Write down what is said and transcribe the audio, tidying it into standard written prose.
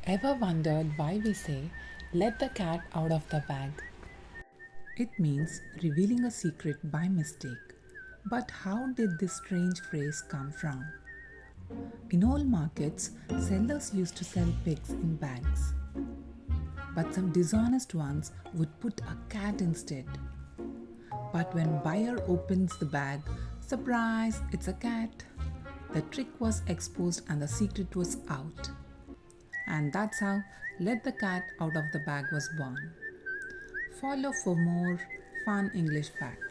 Ever wondered why we say, let the cat out of the bag? It means revealing a secret by mistake. But how did this strange phrase come from? In old markets, sellers used to sell pigs in bags. But some dishonest ones would put a cat instead. But when buyer opens the bag, surprise, it's a cat. The trick was exposed and the secret was out. And that's how Let the Cat Out of the Bag was born. Follow for more fun English facts.